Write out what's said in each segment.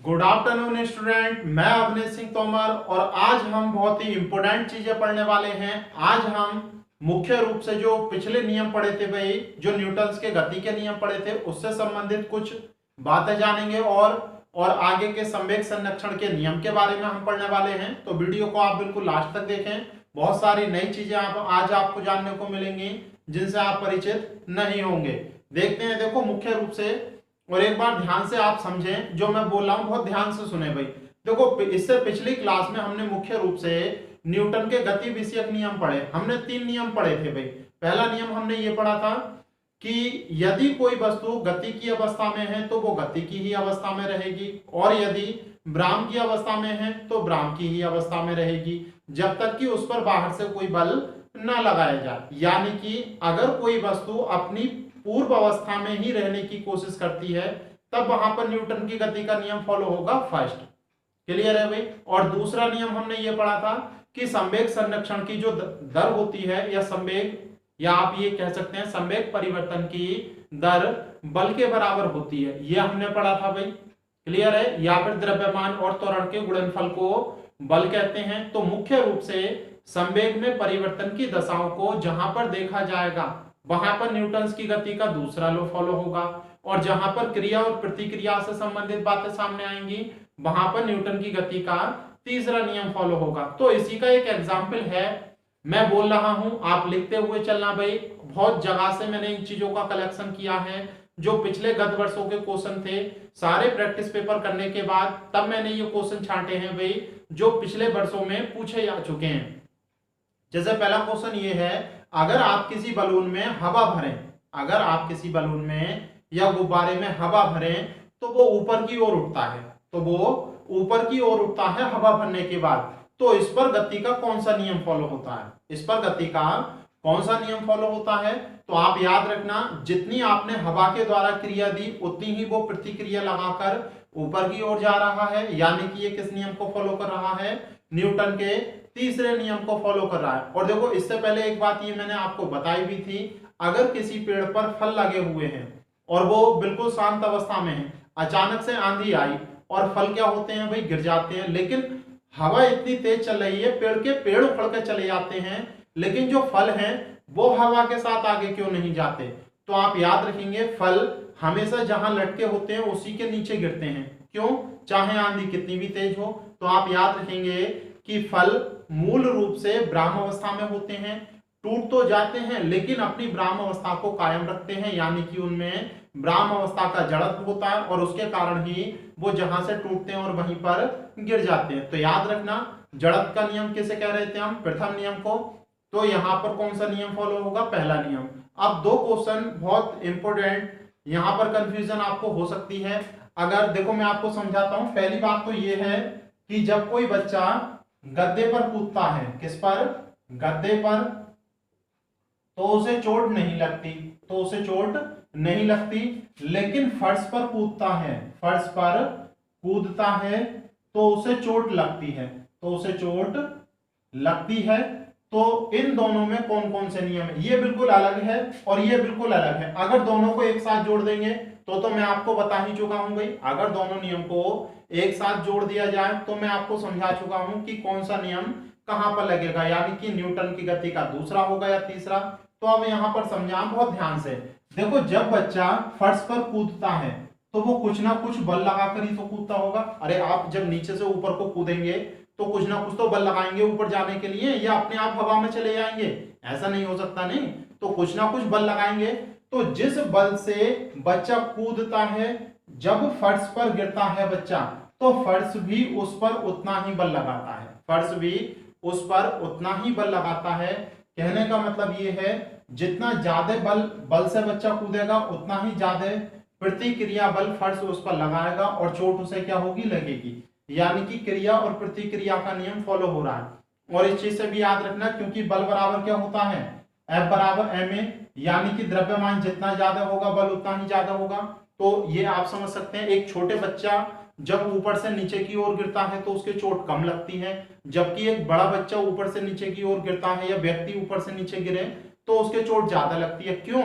Good afternoon student, मैं अवनीश सिंह तोमर और आज हम बहुत ही इंपॉर्टेंट चीजें पढ़ने वाले हैं। आज हम मुख्य रूप से जो पिछले नियम पढ़े थे भाई, जो न्यूटन्स के गति के नियम पढ़े थे उससे संबंधित कुछ बातें जानेंगे और आगे के संवेग संरक्षण के नियम के बारे में हम पढ़ने वाले हैं। तो वीडियो को आप बिल्कुल लास्ट तक देखें, बहुत सारी नई चीजें आज आपको जानने को मिलेंगी जिनसे आप परिचित नहीं होंगे। देखते हैं, देखो मुख्य रूप से, और एक बार ध्यान से आप समझें जो मैं बोल रहा हूं, बहुत ध्यान से सुने भाई। देखो इससे पिछली क्लास में हमने मुख्य रूप से न्यूटन के गति विषयक नियम पढ़े। हमने 3 नियम पढ़े थे भाई। पहला नियम हमने ये पढ़ा था कि यदि कोई वस्तु गति की अवस्था में है तो वो गति की ही अवस्था में रहेगी, और यदि ब्राम की अवस्था में है तो ब्राम की ही अवस्था में रहेगी, जब तक कि उस पर बाहर से कोई बल न लगाया जाए। यानी कि अगर कोई वस्तु अपनी पूर्व अवस्था में ही रहने की कोशिश करती है तब वहां पर न्यूटन की गति का नियम फॉलो होगा। फर्स्ट क्लियर है भाई। और दूसरा नियम हमने ये पढ़ा था कि संवेग संरक्षण की जो दर होती है, या संवेग, या आप ये कह सकते हैं संवेग परिवर्तन की दर बल के बराबर होती है, ये हमने पढ़ा था भाई। क्लियर है। या फिर द्रव्यमान और त्वरण के गुणनफल को बल कहते हैं। तो मुख्य रूप से संवेग में परिवर्तन की दशाओं को जहां पर देखा जाएगा वहां पर न्यूटन्स की गति का दूसरा लॉ फॉलो होगा, और जहां पर क्रिया और प्रतिक्रिया से संबंधित बातें सामने आएंगी वहां पर न्यूटन की गति का तीसरा नियम फॉलो होगा। तो इसी का एक एग्जाम्पल है, मैं बोल रहा हूं, आप लिखते हुए चलना भाई। बहुत जगह से मैंने इन चीजों का कलेक्शन किया है, जो पिछले गत वर्षों के क्वेश्चन थे, सारे प्रैक्टिस पेपर करने के बाद तब मैंने ये क्वेश्चन छांटे हैं भाई, जो पिछले वर्षों में पूछे जा चुके हैं। जैसे पहला क्वेश्चन ये है, अगर आप किसी बलून में हवा भरें, अगर आप किसी बलून में या गुब्बारे में हवा भरें तो वो ऊपर की ओर उठता है, तो वो ऊपर की ओर उठता है हवा भरने के बाद। तो इस पर गति का कौन सा नियम फॉलो होता है? इस पर गति का कौन सा नियम फॉलो होता है? तो आप याद रखना, जितनी आपने हवा के द्वारा क्रिया दी उतनी ही वो प्रतिक्रिया लगाकर ऊपर की ओर जा रहा है। यानी कि ये किस नियम को फॉलो कर रहा है? न्यूटन के तीसरे नियम को फॉलो कर रहा है। और देखो इससे पहले एक बात ये मैंने आपको बताई भी थी, अगर किसी पेड़ पर फल लगे हुए हैं और वो बिल्कुल शांत अवस्था में है, अचानक से आंधी आई और फल क्या होते हैं भाई? गिर जाते हैं। लेकिन हवा इतनी तेज चल रही है, पेड़ उखड़ के चले जाते हैं, लेकिन जो फल हैं वो हवा के साथ आगे क्यों नहीं जाते? तो आप याद रखेंगे, फल हमेशा जहां लटके होते हैं उसी के नीचे गिरते हैं। क्यों? चाहे आंधी कितनी भी तेज हो। तो आप याद रखेंगे कि फल मूल रूप से ब्राह्म अवस्था में होते हैं, टूट तो जाते हैं लेकिन अपनी ब्राह्म अवस्था को कायम रखते हैं। यानी कि उनमें ब्राह्म अवस्था का जड़त्व होता है और उसके कारण ही वो जहां से टूटते हैं और वहीं पर गिर जाते हैं। तो याद रखना, जड़त्व का नियम किसे कह रहे थे हम? प्रथम नियम को। तो यहां पर कौन सा नियम फॉलो होगा? पहला नियम। अब 2 क्वेश्चन बहुत इंपोर्टेंट, यहां पर कंफ्यूजन आपको हो सकती है। अगर देखो मैं आपको समझाता हूं। पहली बात तो ये है कि जब कोई बच्चा गद्दे पर कूदता है, किस पर? गद्दे पर, तो उसे चोट नहीं लगती, तो उसे चोट नहीं लगती। लेकिन फर्श पर कूदता है, फर्श पर कूदता है तो उसे चोट लगती है, तो उसे चोट लगती है। तो इन दोनों में कौन कौन से नियम है? ये बिल्कुल अलग है और ये बिल्कुल अलग है। अगर दोनों को एक साथ जोड़ देंगे तो मैं आपको बता ही चुका हूं भाई, अगर दोनों नियम को एक साथ जोड़ दिया जाए तो मैं आपको समझा चुका हूं कि कौन सा नियम कहां पर लगेगा। यानी कि न्यूटन की गति का दूसरा होगा या तीसरा। तो अब यहां पर समझा बहुत ध्यान से। देखो जब बच्चा फर्श पर कूदता है तो वो कुछ ना कुछ बल लगाकर ही तो कूदता होगा। अरे आप जब नीचे से ऊपर को कूदेंगे तो कुछ ना कुछ तो बल लगाएंगे ऊपर जाने के लिए, या अपने आप हवा में चले जाएंगे? ऐसा नहीं हो सकता, नहीं। तो कुछ ना कुछ बल लगाएंगे। तो जिस बल से बच्चा कूदता है, जब फर्श पर गिरता है बच्चा, तो फर्श भी उस पर उतना ही बल लगाता है, फर्श भी उस पर उतना ही बल लगाता है। कहने का मतलब ये है, जितना ज्यादा बल से बच्चा कूदेगा उतना ही ज्यादा प्रतिक्रिया बल फर्श उस पर लगाएगा और चोट उसे क्या होगी? लगेगी। यानी कि क्रिया और प्रतिक्रिया का नियम फॉलो हो रहा है। और इस चीज से भी याद रखना, क्योंकि बल बराबर क्या होता है? F बराबर ma। यानी कि द्रव्यमान जितना ज्यादा होगा बल उतना ही ज्यादा होगा। तो ये आप समझ सकते हैं, एक छोटे बच्चा जब ऊपर से नीचे की ओर गिरता है तो उसके चोट कम लगती है, जबकि एक बड़ा बच्चा ऊपर से नीचे की ओर गिरता है या व्यक्ति ऊपर से नीचे गिरे तो उसके चोट ज्यादा लगती है। क्यों?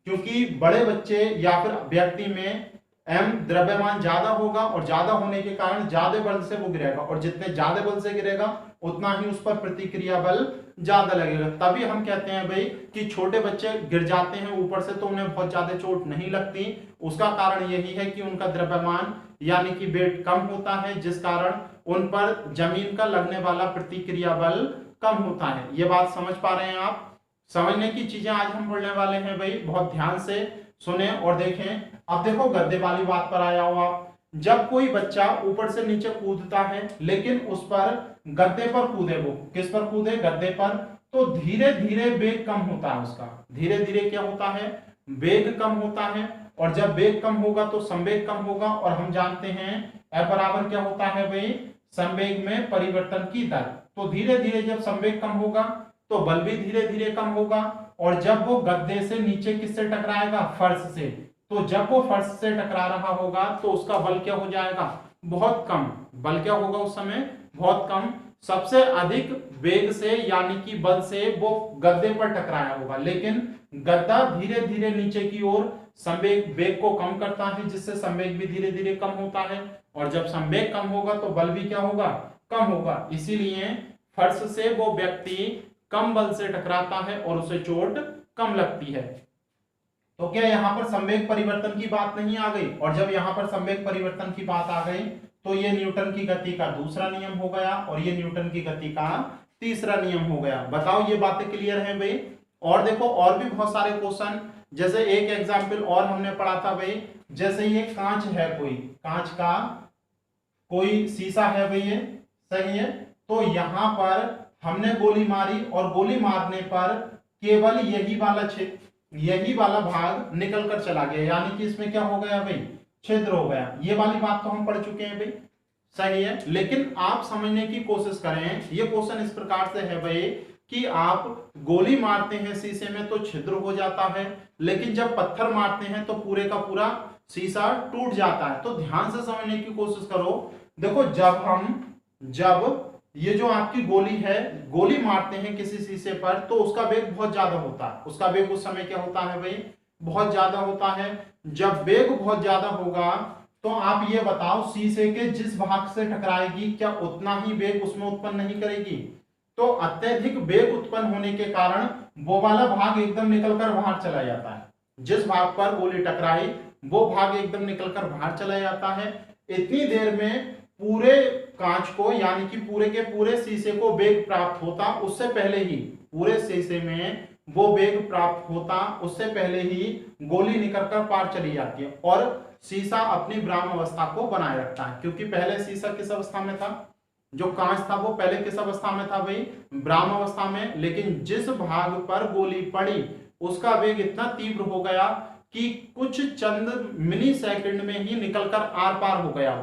क्योंकि बड़े बच्चे या फिर व्यक्ति में m द्रव्यमान ज्यादा होगा और ज्यादा होने के कारण ज्यादा बल से वो गिरेगा, और जितने ज्यादा बल से गिरेगा उतना ही उस पर प्रतिक्रिया बल ज्यादा लगेगा। तभी हम कहते हैं भाई कि छोटे बच्चे गिर जाते हैं ऊपर से तो उन्हें बहुत ज्यादा चोट नहीं लगती। उसका कारण यही है कि उनका द्रव्यमान यानी कि वेट कम होता है, जिस कारण उन पर जमीन का लगने वाला प्रतिक्रिया बल कम होता है। ये बात समझ पा रहे हैं आप? समझने की चीजें आज हम पढ़ने वाले हैं भाई, बहुत ध्यान से सुने और देखें। अब देखो गद्दे वाली बात पर आया हो आप। जब कोई बच्चा ऊपर से नीचे कूदता है लेकिन उस पर गद्दे पर कूदे, वो किस पर कूदे? गद्दे पर, तो धीरे धीरे वेग कम होता है उसका। धीरे धीरे क्या होता है? वेग कम होता है। और जब वेग कम होगा तो संवेग कम होगा, और हम जानते हैं F बराबर क्या होता है भाई? संवेग में परिवर्तन की दर। तो धीरे धीरे जब संवेग कम होगा तो बल भी धीरे धीरे कम होगा, और जब वो गद्दे से नीचे किससे टकराएगा? फर्श से। तो जब वो फर्श से टकरा रहा होगा तो उसका बल क्या हो जाएगा? बहुत कम। बल क्या होगा उस समय? बहुत कम। सबसे अधिक वेग से यानी कि बल से वो गद्दे पर टकराया होगा, लेकिन गद्दा धीरे धीरे नीचे की ओर संवेग वेग को कम करता है, जिससे संवेग भी धीरे धीरे कम होता है, और जब संवेग कम होगा तो बल भी क्या होगा? कम होगा। इसीलिए फर्श से वो व्यक्ति कम बल से टकराता है और उसे चोट कम लगती है। तो क्या यहाँ पर संवेग परिवर्तन की बात नहीं आ गई? और जब यहाँ पर संवेग परिवर्तन की बात आ गई तो ये न्यूटन की गति का दूसरा नियम हो गया, और ये न्यूटन की गति का तीसरा नियम हो गया। बताओ ये बातें क्लियर हैं भाई? और देखो और भी बहुत सारे क्वेश्चन, जैसे एक एग्जाम्पल और हमने पढ़ा था भाई, जैसे ये कांच है, कोई कांच का कोई शीशा है भाई, ये सही है। तो यहां पर हमने गोली मारी और गोली मारने पर केवल यही वाला भाग निकल कर चला गया, यानी कि इसमें क्या हो गया भाई? छिद्र हो गया। ये वाली बात तो हम पढ़ चुके हैं भाई, सही है। लेकिन आप समझने की कोशिश करें, ये क्वेश्चन इस प्रकार से है भाई कि आप गोली मारते हैं शीशे में तो छिद्र हो जाता है, लेकिन जब पत्थर मारते हैं तो पूरे का पूरा शीशा टूट जाता है। तो ध्यान से समझने की कोशिश करो। देखो जब ये जो आपकी गोली है, गोली मारते हैं किसी शीशे पर तो उसका वेग बहुत ज्यादा होता है। उसका वेग उस समय क्या होता है भाई? बहुत ज्यादा होता है। जब वेग बहुत ज्यादा होगा तो आप ये बताओ शीशे के जिस भाग से टकराएगी क्या उतना ही वेग उसमें उत्पन्न नहीं करेगी? तो अत्यधिक वेग उत्पन्न होने के कारण वो वाला भाग एकदम निकलकर बाहर चला जाता है। जिस भाग पर गोली टकराई वो भाग एकदम निकलकर बाहर चला जाता है। इतनी देर में पूरे कांच को यानी कि पूरे के पूरे शीशे को वेग प्राप्त होता, उससे पहले ही पूरे शीशे में वो वेग प्राप्त होता, उससे पहले ही गोली निकलकर पार चली जाती है, और शीशा अपनी ब्राह्म अवस्था को बनाए रखता है। क्योंकि पहले शीशा किस अवस्था में था? जो कांच था वो पहले किस अवस्था में था भाई? ब्राह्म अवस्था में। लेकिन जिस भाग पर गोली पड़ी उसका वेग इतना तीव्र हो गया कि कुछ चंद मिली सेकंड में ही निकलकर आर पार हो गया।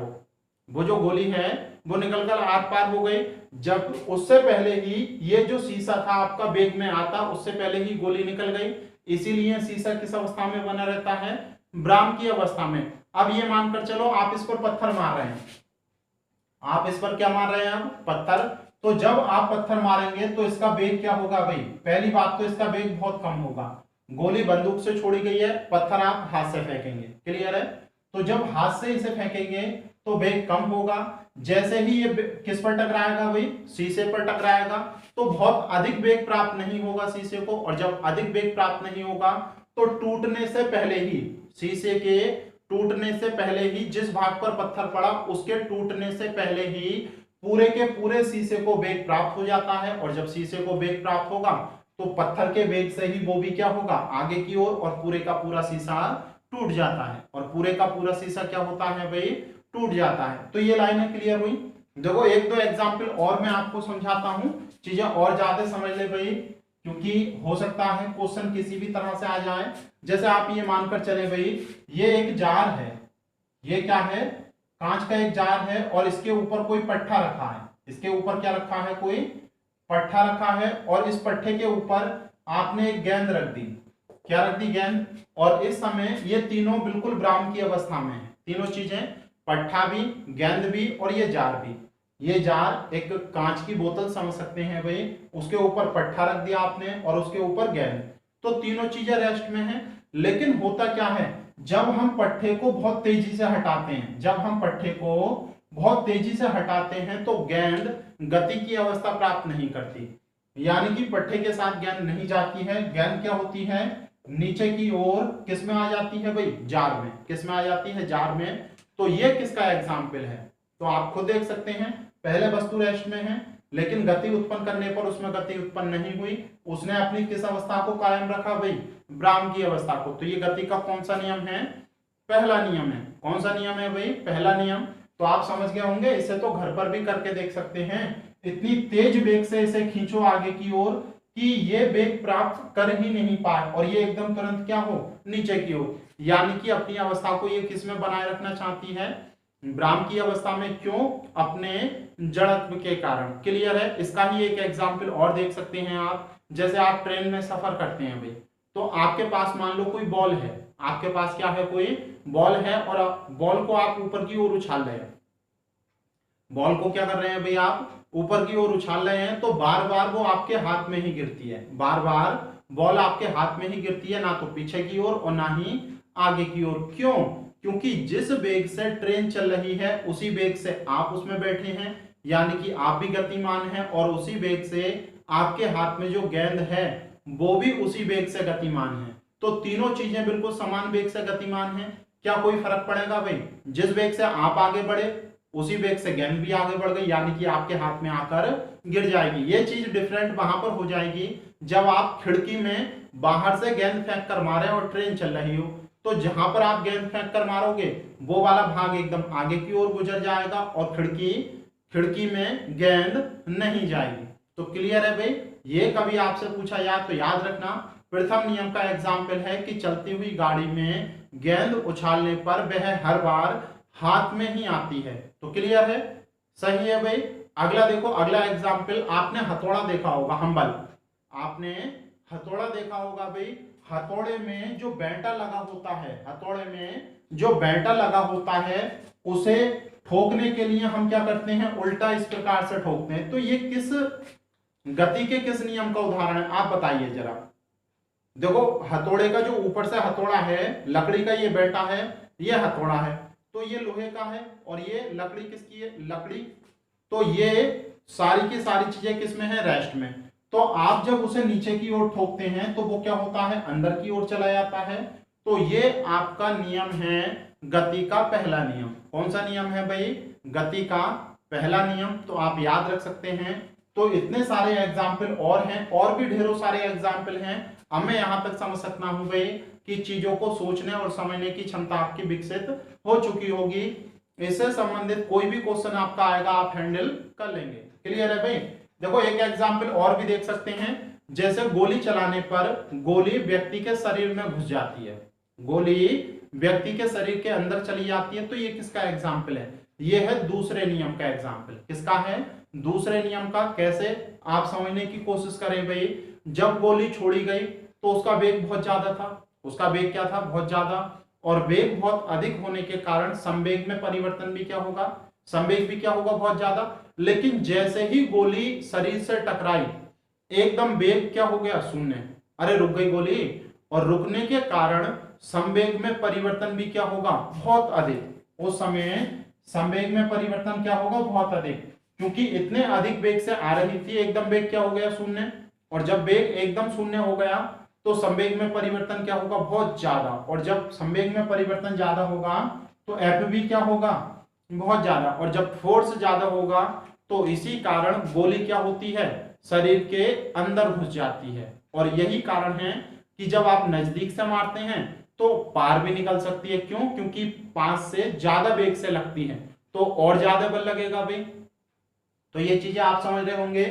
वो जो गोली है वो निकलकर आर पार हो गई, जब उससे पहले ही ये जो शीशा था आपका वेग में आता, उससे पहले ही गोली निकल गई। इसीलिए शीशा किस अवस्था में बना रहता है? ब्राह्म की अवस्था में। अब ये मानकर चलो आप इस पर पत्थर मार रहे हैं, आप इस पर क्या मार रहे हैं? अब पत्थर। तो जब आप पत्थर मारेंगे तो इसका वेग क्या होगा भाई? पहली बात तो इसका वेग बहुत कम होगा। गोली बंदूक से छोड़ी गई है, पत्थर आप हाथ से फेंकेंगे, क्लियर है? तो जब हाथ से इसे फेंकेंगे तो वेग कम होगा। जैसे ही ये किस पर टकराएगा भाई? शीशे पर टकराएगा, तो बहुत अधिक वेग प्राप्त नहीं होगा शीशे को, और जब अधिक वेग प्राप्त नहीं होगा तो टूटने से पहले ही, शीशे के टूटने से पहले ही, जिस भाग पर पत्थर पड़ा उसके टूटने से पहले ही पूरे के पूरे शीशे को वेग प्राप्त हो जाता है। और जब शीशे को वेग प्राप्त होगा तो पत्थर के वेग से ही वो भी क्या होगा? आगे की ओर, और पूरे का पूरा शीशा टूट जाता है। और पूरे का पूरा शीशा क्या होता है भाई? टूट जाता है। तो ये लाइनें क्लियर हुई। देखो एक दो एग्जाम्पल और मैं आपको समझाता हूं, चीजें और ज्यादा समझ ले भाई, क्योंकि हो सकता है क्वेश्चन किसी भी तरह से आ जाए। जैसे आप ये मानकर चले भाई, ये एक जार है, ये क्या है? कांच का एक जार है, और इसके ऊपर कोई पट्टा रखा है। इसके ऊपर क्या रखा है? कोई पट्टा रखा है, और इस पट्टे के ऊपर आपने एक गेंद रख दी। क्या रख दी? गेंद। और इस समय ये तीनों बिल्कुल ब्राह्म की अवस्था में है, तीनों चीजें, पट्टा भी, गेंद भी, और ये जार भी। ये जार एक कांच की बोतल समझ सकते हैं भाई, उसके ऊपर पट्टा रख दिया आपने और उसके ऊपर गेंद, तो तीनों चीजें रेस्ट में हैं। लेकिन होता क्या है? जब हम पट्टे को बहुत तेजी से हटाते हैं, जब हम पट्टे को बहुत तेजी से हटाते हैं तो गेंद गति की अवस्था प्राप्त नहीं करती, यानी कि पट्टे के साथ गेंद नहीं जाती है। गेंद क्या होती है, नीचे की ओर किस में आ जाती है भाई, जार में। किस में आ जाती है, जार में। तो ये किसका एग्जाम्पल है, तो आप खुद देख सकते हैं, पहले वस्तु रेस्ट में है लेकिन गति उत्पन्न करने पर उसमें गति उत्पन्न नहीं हुई, उसने अपनी किस अवस्था को कायम रखा भाई, ब्राह्म की अवस्था को। तो ये गति का कौन सा नियम है, पहला नियम है। कौन सा नियम है भाई, पहला नियम। तो आप समझ गए होंगे, इसे तो घर पर भी करके देख सकते हैं। इतनी तेज वेग से इसे खींचो आगे की ओर कि ये वेग प्राप्त कर ही नहीं पाए और ये एकदम तुरंत क्या हो, नीचे की ओर, यानी कि अपनी अवस्था को ये किस में बनाए रखना चाहती है, ब्राह्म की अवस्था में। क्यों, अपने जड़त्व के कारण। क्लियर है। इसका ही एक एग्जाम्पल और देख सकते हैं आप, जैसे आप ट्रेन में सफर करते हैं भाई, तो आपके पास मान लो कोई बॉल है, आपके पास क्या है, कोई बॉल है और बॉल को आप ऊपर की ओर उछाल रहे हैं। बॉल को क्या कर रहे हैं भाई, आप ऊपर की ओर उछाल रहे हैं, तो बार बार वो आपके हाथ में ही गिरती है, बार बार बॉल आपके हाथ में ही गिरती है, ना तो पीछे की ओर और ना ही आगे की ओर। क्यों, क्योंकि जिस वेग से ट्रेन चल रही है उसी वेग से आप उसमें बैठे हैं, यानी कि आप भी गतिमान हैं, और उसी वेग से आपके हाथ में जो गेंद है वो भी उसी वेग से गतिमान है। तो तीनों चीजें बिल्कुल समान वेग से गतिमान हैं। क्या कोई फर्क पड़ेगा भाई, जिस वेग से आप आगे बढ़े उसी वेग से गेंद भी आगे बढ़ गई, यानी कि आपके हाथ में आकर गिर जाएगी। ये चीज डिफरेंट वहां पर हो जाएगी जब आप खिड़की में बाहर से गेंद फेंक कर मारे और ट्रेन चल रही हो। तो जहां पर आप गेंद फेंक कर मारोगे वो वाला भाग एकदम आगे की ओर गुजर जाएगा और खिड़की में गेंद नहीं जाएगी। तो क्लियर है भाई। ये कभी आपसे पूछा जाए तो याद रखना, प्रथम नियम का एग्जाम्पल है कि चलती हुई गाड़ी में गेंद उछालने पर वह हर बार हाथ में ही आती है। तो क्लियर है, सही है भाई। अगला देखो, अगला एग्जाम्पल, आपने हथौड़ा देखा होगा, हम्बल, आपने हथौड़ा देखा होगा भाई। हथौड़े में जो बैटा लगा होता है, हथौड़े में जो बैटा लगा होता है उसे ठोकने के लिए हम क्या करते हैं, उल्टा इस प्रकार से ठोकते हैं। तो ये किस गति के किस नियम का उदाहरण है, आप बताइए जरा। देखो, हथौड़े का जो ऊपर से हथौड़ा है, लकड़ी का ये बैटा है, ये हथौड़ा है, तो ये लोहे का है और ये लकड़ी किसकी है, लकड़ी। तो ये सारी की सारी चीजें किसमें है, रेस्ट में। तो आप जब उसे नीचे की ओर ठोकते हैं तो वो क्या होता है, अंदर की ओर चला जाता है। तो ये आपका नियम है गति का पहला नियम। कौन सा नियम है भाई, गति का पहला नियम। तो आप याद रख सकते हैं। तो इतने सारे एग्जाम्पल और हैं, और भी ढेरों सारे एग्जाम्पल हैं। अब मैं यहां तक समझ सकता हूं भाई कि चीजों को सोचने और समझने की क्षमता आपकी विकसित हो चुकी होगी। इससे संबंधित कोई भी क्वेश्चन आपका आएगा आप हैंडल कर लेंगे। क्लियर है भाई। देखो, एक एग्जाम्पल और भी देख सकते हैं, जैसे गोली चलाने पर गोली व्यक्ति के शरीर में घुस जाती है, गोली व्यक्ति के शरीर के अंदर चली जाती है। तो ये किसका एग्जाम्पल है, ये है दूसरे नियम का एग्जाम्पल। किसका है, दूसरे नियम का। कैसे, आप समझने की कोशिश करें भाई। जब गोली छोड़ी गई तो उसका वेग बहुत ज्यादा था, उसका वेग क्या था, बहुत ज्यादा, और वेग बहुत अधिक होने के कारण संवेग में परिवर्तन भी क्या होगा, संवेग भी क्या होगा, बहुत ज्यादा। लेकिन जैसे ही गोली शरीर से टकराई एकदम वेग क्या हो गया, शून्य। अरे रुक गई गोली, और रुकने के कारण संवेग में परिवर्तन भी क्या होगा, बहुत अधिक। उस समय संवेग में परिवर्तन क्या होगा, बहुत अधिक, क्योंकि इतने अधिक वेग से आ रही थी, एकदम वेग क्या हो गया, शून्य। और जब वेग एकदम शून्य हो गया तो संवेग में परिवर्तन क्या होगा, बहुत ज्यादा। और जब संवेग में परिवर्तन ज्यादा होगा तो एफ भी क्या होगा, बहुत ज्यादा। और जब फोर्स ज्यादा होगा तो इसी कारण गोली क्या होती है, शरीर के अंदर घुस जाती है। और यही कारण है कि जब आप नजदीक से मारते हैं तो पार भी निकल सकती है। क्यों, क्योंकि पास से ज्यादा वेग से लगती है तो और ज्यादा बल लगेगा भाई। तो ये चीजें आप समझ रहे होंगे।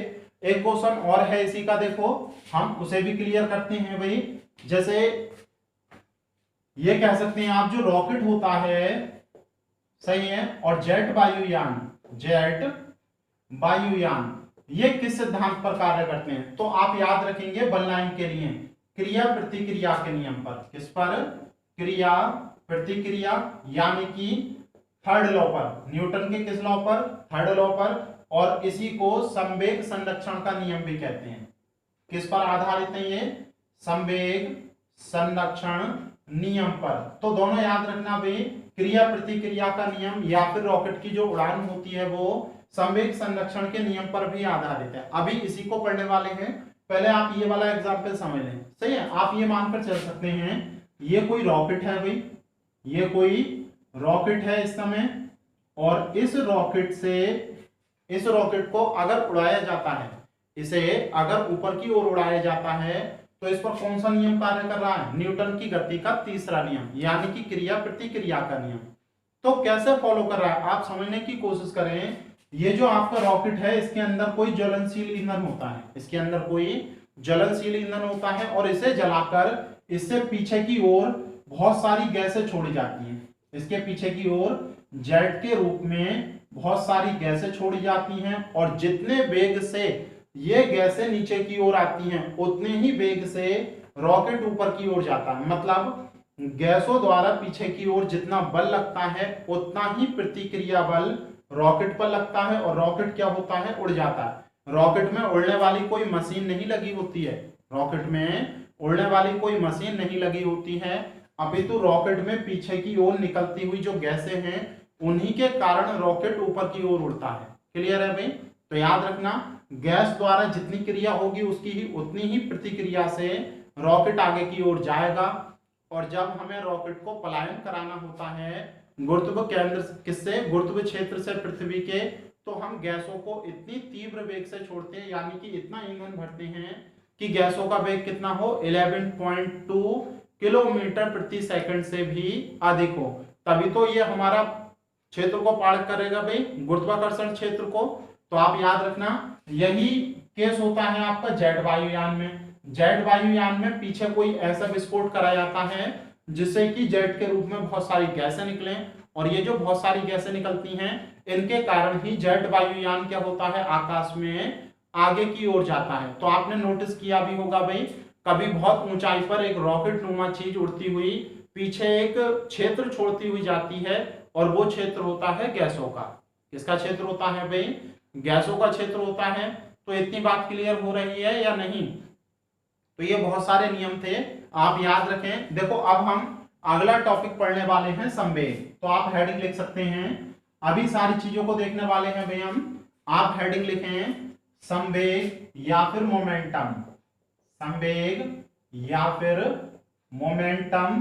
एक क्वेश्चन और है इसी का, देखो हम उसे भी क्लियर करते हैं भाई। जैसे ये कह सकते हैं आप, जो रॉकेट होता है, सही है, और जेट वायुयान ये किस सिद्धांत पर कार्य करते हैं। तो आप याद रखेंगे बल लाइन के लिए क्रिया प्रतिक्रिया के नियम पर। किस पर, क्रिया प्रतिक्रिया, यानी कि थर्ड लॉ पर, न्यूटन के किस लॉ पर, थर्ड लॉ पर। और इसी को संवेग संरक्षण का नियम भी कहते हैं। किस पर आधारित है ये, संवेग संरक्षण नियम पर। तो दोनों याद रखना भाई, क्रिया प्रतिक्रिया का नियम या फिर रॉकेट की जो उड़ान होती है वो संवेग संरक्षण के नियम पर भी आधारित है। अभी इसी को पढ़ने वाले हैं। पहले आप ये वाला एग्जाम्पल समझ लें, सही है। आप ये मानकर चल सकते हैं ये कोई रॉकेट है भाई, ये कोई रॉकेट है इस समय, और इस रॉकेट को अगर उड़ाया जाता है, इसे अगर ऊपर की ओर उड़ाया जाता है तो इस पर कौन सा नियम कार्य कर रहा है? न्यूटन की गति का तीसरा नियम, यानी कि क्रिया प्रतिक्रिया का नियम। तो कैसे फॉलो कर रहा है आप समझने की कोशिश करें। ये जो आपका रॉकेट है इसके अंदर कोई ज्वलनशील ईंधन होता है, इसके अंदर कोई ज्वलनशील ईंधन होता है, और इसे जलाकर इससे पीछे की ओर बहुत सारी गैसें छोड़ी जाती हैं। इसके पीछे की ओर जेट के रूप में बहुत सारी गैसें छोड़ी जाती हैं, और जितने वेग से ये गैसें नीचे की ओर आती हैं उतने ही वेग से रॉकेट ऊपर की ओर जाता है। मतलब गैसों द्वारा पीछे की ओर जितना बल लगता है उतना ही प्रतिक्रिया बल रॉकेट पर लगता है, और रॉकेट क्या होता है? उड़ जाता है। रॉकेट में उड़ने वाली कोई मशीन नहीं लगी होती है, रॉकेट में उड़ने वाली कोई मशीन नहीं लगी होती है, अपितु रॉकेट में पीछे की ओर निकलती हुई जो गैसें हैं उन्हीं के कारण रॉकेट ऊपर की ओर उड़ता है। क्लियर है भाई? तो याद रखना, गैस द्वारा जितनी क्रिया होगी उसकी ही उतनी ही प्रतिक्रिया से रॉकेट आगे की ओर जाएगा। और जब हमें रॉकेट को पलायन कराना होता है गुरुत्व केंद्र किससे? गुरुत्व क्षेत्र से पृथ्वी के, तो हम गैसों को इतनी तीव्र वेग से छोड़ते हैं, यानी कि इतना ईंधन भरते हैं कि गैसों का वेग कितना हो? 11.2 किलोमीटर प्रति सेकंड से भी अधिक हो, तभी तो ये हमारा क्षेत्र को पार करेगा भाई, गुरुत्वाकर्षण क्षेत्र को। तो आप याद रखना, यही केस होता है आपका जेट वायुयान में। जेट वायुयान में पीछे कोई ऐसा विस्फोट कराया जाता है जिससे कि जेट के रूप में बहुत सारी गैसें निकलें, और ये जो बहुत सारी गैसें निकलती हैं इनके कारण ही जेट वायुयान क्या होता है? आकाश में आगे की ओर जाता है। तो आपने नोटिस किया भी होगा भाई, कभी बहुत ऊंचाई पर एक रॉकेट नुमा चीज उड़ती हुई पीछे एक क्षेत्र छोड़ती हुई जाती है, और वो क्षेत्र होता है गैसों का। किसका क्षेत्र होता है भाई? गैसों का क्षेत्र होता है। तो इतनी बात क्लियर हो रही है या नहीं? तो ये बहुत सारे नियम थे, आप याद रखें। देखो अब हम अगला टॉपिक पढ़ने वाले हैं संवेग। तो आप हेडिंग लिख सकते हैं, अभी सारी चीजों को देखने वाले हैं भाई हम। आप हेडिंग लिखें संवेग या फिर मोमेंटम। संवेग या फिर मोमेंटम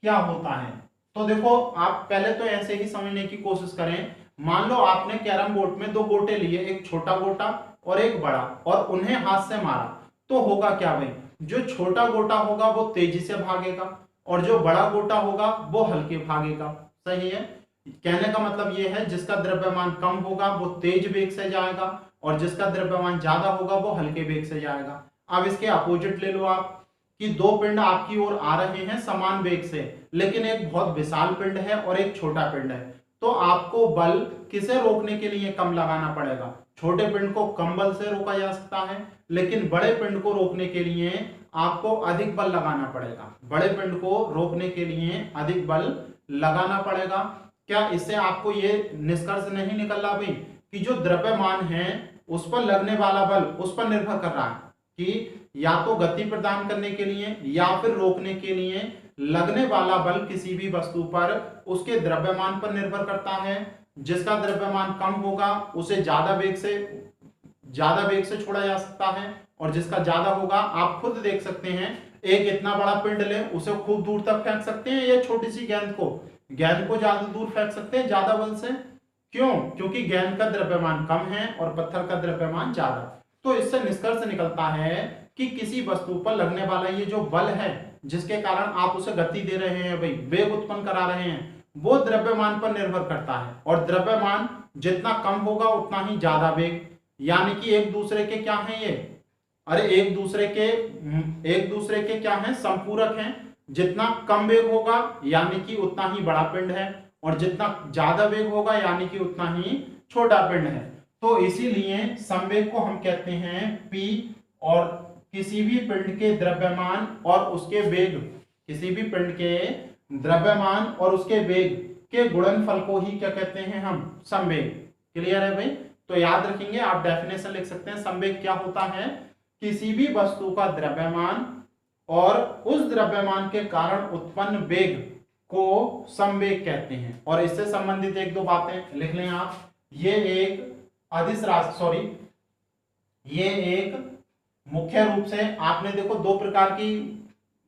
क्या होता है? तो देखो आप पहले तो ऐसे ही समझने की कोशिश करें। मान लो आपने कैरम बोर्ड में दो गोटे लिए, एक छोटा गोटा और एक बड़ा, और उन्हें हाथ से मारा, तो होगा क्या भाई? जो छोटा गोटा होगा वो तेजी से भागेगा, और जो बड़ा गोटा होगा वो हल्के भागेगा। सही है? कहने का मतलब ये है जिसका द्रव्यमान कम होगा वो तेज वेग से जाएगा, और जिसका द्रव्यमान ज्यादा होगा वो हल्के वेग से जाएगा। अब इसके अपोजिट ले लो आप, कि दो पिंड आपकी ओर आ रहे हैं समान वेग से, लेकिन एक बहुत विशाल पिंड है और एक छोटा पिंड है, तो आपको बल किसे रोकने के लिए कम लगाना पड़ेगा? छोटे पिंड को कम बल से रोका जा सकता है, लेकिन बड़े पिंड को रोकने के लिए आपको अधिक बल लगाना पड़ेगा। बड़े पिंड को रोकने के लिए अधिक बल लगाना पड़ेगा। क्या इससे आपको ये निष्कर्ष नहीं निकल रहा भाई कि जो द्रव्यमान है उस पर लगने वाला बल उस पर निर्भर कर रहा है कि या तो गति प्रदान करने के लिए या फिर रोकने के लिए लगने वाला बल किसी भी वस्तु पर उसके द्रव्यमान पर निर्भर करता है। जिसका द्रव्यमान कम होगा उसे ज्यादा वेग से छोड़ा जा सकता है, और जिसका ज्यादा होगा, आप खुद देख सकते हैं, एक इतना बड़ा पिंड ले उसे खूब दूर तक फेंक सकते हैं, या छोटी सी गेंद को ज्यादा दूर फेंक सकते हैं ज्यादा बल से। क्यों? क्योंकि गेंद का द्रव्यमान कम है और पत्थर का द्रव्यमान ज्यादा। तो इससे निष्कर्ष निकलता है कि किसी वस्तु पर लगने वाला ये जो बल है जिसके कारण आप उसे गति दे रहे हैं भाई, वेग उत्पन्न करा रहे हैं, वो द्रव्यमान पर निर्भर करता है, और द्रव्यमान जितना कम होगा उतना ही ज्यादा वेग। यानी कि एक दूसरे के क्या है ये? अरे एक दूसरे के क्या है? संपूरक हैं। जितना कम वेग होगा यानी कि उतना ही बड़ा पिंड है, और जितना ज्यादा वेग होगा यानी कि उतना ही छोटा पिंड है। तो इसीलिए संवेग को हम कहते हैं P, और किसी भी पिंड के द्रव्यमान और उसके वेग, किसी भी पिंड के द्रव्यमान और उसके वेग के गुणनफल को ही क्या कहते हैं हम? संवेग। क्लियर है भाई? तो याद रखेंगे, आप डेफिनेशन लिख सकते हैं। संवेग क्या होता है? किसी भी वस्तु का द्रव्यमान और उस द्रव्यमान के कारण उत्पन्न वेग को संवेग कहते हैं। और इससे संबंधित एक दो बातें लिख लें आप। ये एक अदिश राशि, सॉरी, ये एक मुख्य रूप से आपने देखो दो प्रकार की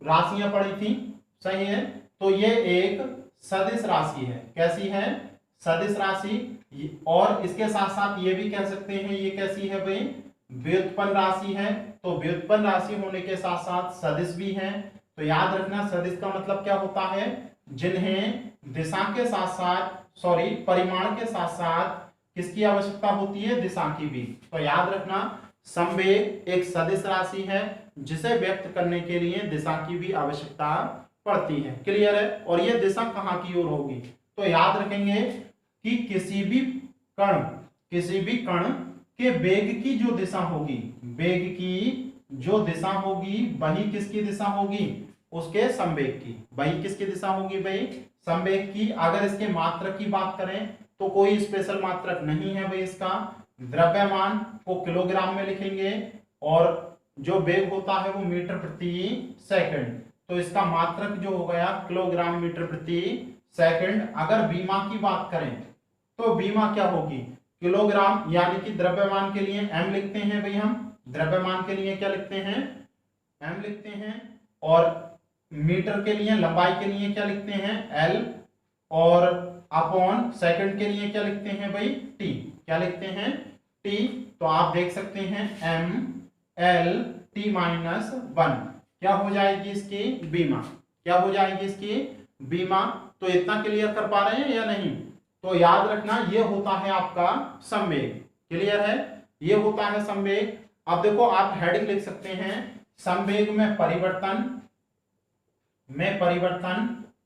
राशियां पढ़ी थी, सही है। तो ये एक सदिश राशि है। कैसी है? सदिश राशि। और इसके साथ साथ ये भी कह सकते हैं ये कैसी है भाई? व्युत्पन्न राशि है। तो व्युत्पन्न राशि होने के साथ साथ सदिश भी है। तो याद रखना सदिश का मतलब क्या होता है? जिन्हें दिशा के साथ साथ, सॉरी, परिमाण के साथ साथ किसकी आवश्यकता होती है? दिशा की भी। तो याद रखना संवेग एक सदिश राशि है जिसे व्यक्त करने के लिए दिशा की भी आवश्यकता पड़ती है। क्लियर है? और यह दिशा कहाँ की ओर होगी? तो याद रखेंगे कि किसी भी कण के वेग की जो दिशा होगी, वेग की जो दिशा होगी वही किसकी दिशा होगी? उसके संवेग की। वही किसकी दिशा होगी भाई? संवेग की। अगर इसके मात्रक की बात करें तो कोई स्पेशल मात्रक नहीं है भाई इसका। द्रव्यमान को किलोग्राम में लिखेंगे और जो वेग होता है वो मीटर प्रति सेकंड। तो इसका मात्रक जो हो गया किलोग्राम मीटर प्रति सेकंड। अगर बीमा की बात करें तो बीमा क्या होगी? किलोग्राम, यानी कि द्रव्यमान के लिए m लिखते हैं भाई। हम द्रव्यमान के लिए क्या लिखते हैं? m लिखते हैं। और मीटर के लिए, लंबाई के लिए क्या लिखते हैं? l। और अपॉन सेकंड के लिए क्या लिखते हैं भाई? t। क्या लिखते हैं? t। तो आप देख सकते हैं m l t माइनस 1 क्या हो जाएगी इसकी? बीमा। क्या हो जाएगी इसकी? बीमा। तो इतना क्लियर कर पा रहे हैं या नहीं? तो याद रखना ये होता है आपका संवेग। क्लियर है? ये होता है संवेग। अब देखो आप हेडिंग लिख सकते हैं संवेग में परिवर्तन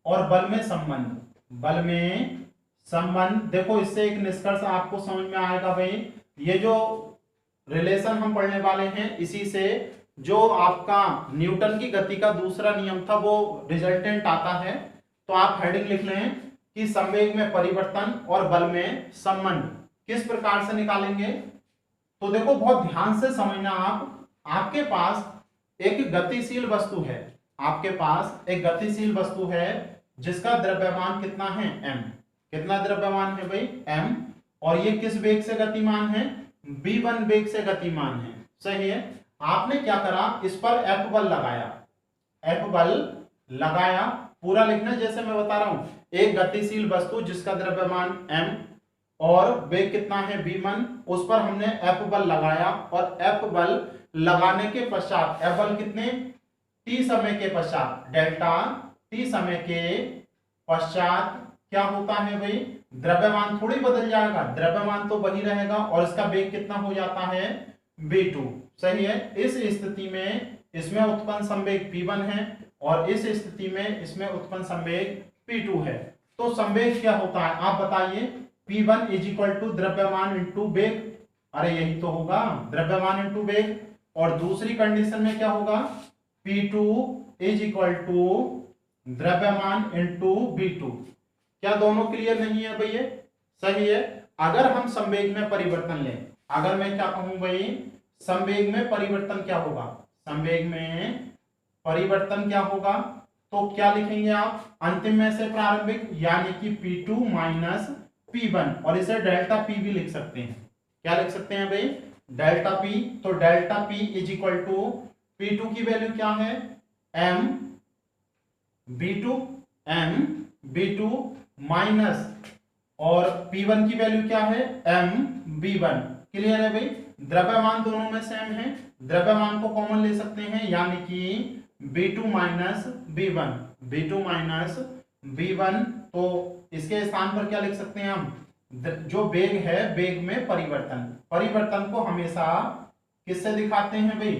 और बल में संबंध। बल में संबंध, देखो इससे एक निष्कर्ष आपको समझ में आएगा भाई। ये जो रिलेशन हम पढ़ने वाले हैं इसी से जो आपका न्यूटन की गति का दूसरा नियम था वो रिजल्टेंट आता है। तो आप हेडिंग लिख लें कि संवेग में परिवर्तन और बल में संबंध किस प्रकार से निकालेंगे। तो देखो बहुत ध्यान से समझना आप। आपके पास एक गतिशील वस्तु है, आपके पास एक गतिशील वस्तु है जिसका द्रव्यमान कितना है? m। कितना द्रव्यमान है भाई? m। और ये किस वेग से गतिमान है? v1 वेग से गतिमान है। सही है। आपने क्या करा? इस पर F बल लगाया। F बल लगाया, पूरा लिखना जैसे मैं बता रहा हूं। एक गतिशील वस्तु जिसका द्रव्यमान m और वेग कितना है? v1, उस पर हमने F बल लगाया। और F बल लगाने के पश्चात, F बल कितने? t समय के पश्चात, डेल्टा t समय के पश्चात क्या होता है भाई? द्रव्यमान थोड़ी बदल जाएगा, द्रव्यमान तो वही रहेगा और इसका वेग कितना हो जाता है? v2। सही है। इस स्थिति में इसमें उत्पन्न संवेग p1 है और इस स्थिति में इसमें उत्पन्न संवेग p2 है। तो संवेग क्या होता है आप बताइए? p1 इज इक्वल टू द्रव्यमान इंटू वेग। अरे यही तो होगा, द्रव्यमान इंटू वेग। और दूसरी कंडीशन में क्या होगा? p2 इज इक्वल टू द्रव्यमान इंटू v2। क्या दोनों क्लियर नहीं है भैया? सही है। अगर हम संवेग में परिवर्तन लें, अगर मैं क्या कहूं भाई? संवेग में परिवर्तन क्या होगा? संवेग में परिवर्तन क्या होगा? तो क्या लिखेंगे आप? अंतिम में से प्रारंभिक, यानी कि p2 माइनस p1। और इसे डेल्टा p भी लिख सकते हैं। क्या लिख सकते हैं भाई? Delta p। तो delta p is equal to p2 की वैल्यू क्या है? m b2 माइनस, और p1 की वैल्यू क्या है? m b1। क्लियर है भाई? द्रव्यमान दोनों में सेम है, द्रव्यमान को कॉमन ले सकते हैं, यानी कि b2 माइनस b1। तो इसके स्थान पर क्या लिख सकते हैं हम? जो वेग है, वेग में परिवर्तन को हमेशा किससे दिखाते हैं भाई?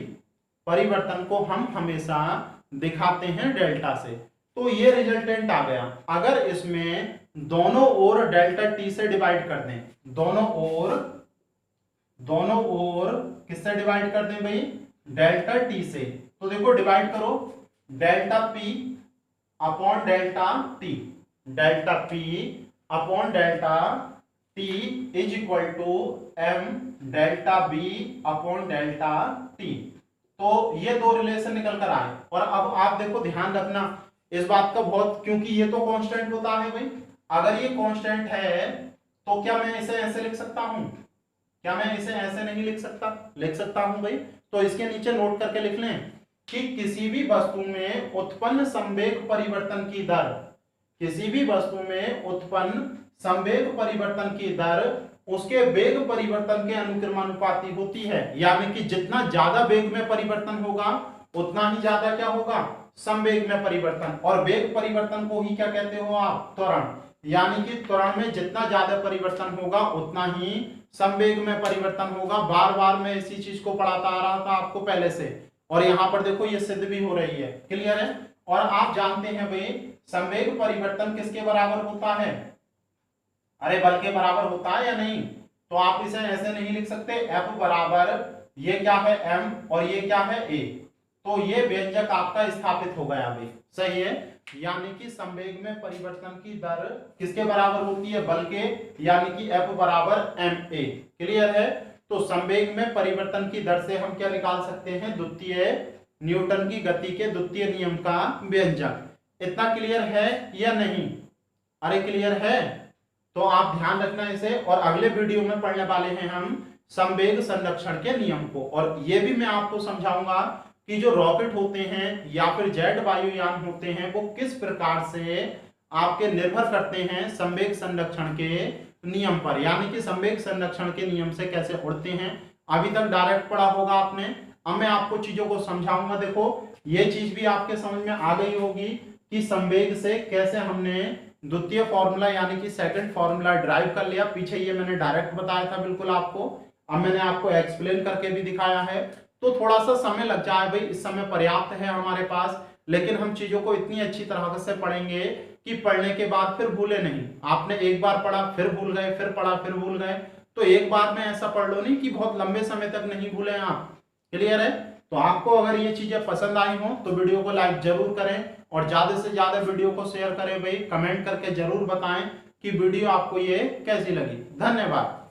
परिवर्तन को हम हमेशा दिखाते हैं डेल्टा से। तो ये रिजल्टेंट आ गया। अगर इसमें दोनों ओर डेल्टा t से डिवाइड कर दें, दोनों ओर किससे डिवाइड कर दें भाई? डेल्टा t से। तो देखो डिवाइड करो, delta p upon delta t, delta p upon delta t is equal to m delta b upon delta t। तो ये दो रिलेशन निकल कर आए। और अब आप देखो ध्यान रखना इस बात का बहुत, क्योंकि ये तो कांस्टेंट होता है भाई, अगर ये कांस्टेंट है तो क्या मैं इसे ऐसे लिख सकता हूं? क्या मैं इसे ऐसे नहीं लिख सकता? लिख सकता हूं भाई। तो इसके नीचे नोट करके लिख लें कि किसी भी वस्तु में उत्पन्न संवेग परिवर्तन की दर, किसी भी वस्तु में उत्पन्न संवेग परिवर्तन की दर उसके वेग परिवर्तन के अनुक्रमानुपाती होती है। यानी कि जितना ज्यादा वेग में परिवर्तन होगा उतना ही ज्यादा क्या होगा? संवेग में परिवर्तन। और वेग परिवर्तन को ही क्या कहते हो आप? त्वरण। यानी कि त्वरण में जितना ज्यादा परिवर्तन होगा उतना ही संवेग में परिवर्तन होगा। बार बार मैं इसी चीज को पढ़ाता आ रहा था आपको पहले से, और यहां पर देखो ये सिद्ध भी हो रही है। क्लियर है? और आप जानते हैं भाई संवेग परिवर्तन किसके बराबर होता है? अरे बल के बराबर होता है या नहीं? तो आप इसे ऐसे नहीं लिख सकते F बराबर ये क्या है m और ये क्या है a, तो ये व्यंजक आपका स्थापित हो गया भाई। सही है? यानी कि संवेग में परिवर्तन की दर किसके बराबर होती है? बल के, यानी कि F बराबर ma। क्लियर है? तो संवेग में परिवर्तन की दर से हम क्या निकाल सकते हैं? द्वितीय न्यूटन की गति के द्वितीय नियम का व्यंजक। इतना क्लियर है या नहीं? अरे क्लियर है? तो आप ध्यान रखना इसे। और अगले वीडियो में पढ़ने वाले हैं हम संवेग संरक्षण के नियम को, और ये भी मैं आपको समझाऊंगा कि जो रॉकेट होते हैं या फिर जेट वायुयान होते हैं वो किस प्रकार से आपके निर्भर करते हैं संवेग संरक्षण के नियम पर, यानी कि संवेग संरक्षण के नियम से कैसे उड़ते हैं। अभी तक डायरेक्ट पढ़ा होगा आपने, अब मैं आपको चीजों को समझाऊंगा। देखो ये चीज भी आपके समझ में आ गई होगी कि संवेग से कैसे हमने द्वितीय फॉर्मूला यानी कि सेकंड फॉर्मूला ड्राइव कर लिया। पीछे ये मैंने डायरेक्ट बताया था बिल्कुल आपको, अब मैंने आपको एक्सप्लेन करके भी दिखाया है। तो थोड़ा सा समय लग जाए भाई, इस समय पर्याप्त है हमारे पास, लेकिन हम चीजों को इतनी अच्छी तरह से पढ़ेंगे कि पढ़ने के बाद फिर भूले नहीं। आपने एक बार पढ़ा फिर भूल गए, फिर पढ़ा फिर भूल गए, तो एक बार में ऐसा पढ़ लो नहीं कि बहुत लंबे समय तक नहीं भूले आप। क्लियर है? तो आपको अगर ये चीजें पसंद आई हो तो वीडियो को लाइक जरूर करें और ज्यादा से ज्यादा वीडियो को शेयर करें भाई। कमेंट करके जरूर बताएं कि वीडियो आपको ये कैसी लगी। धन्यवाद।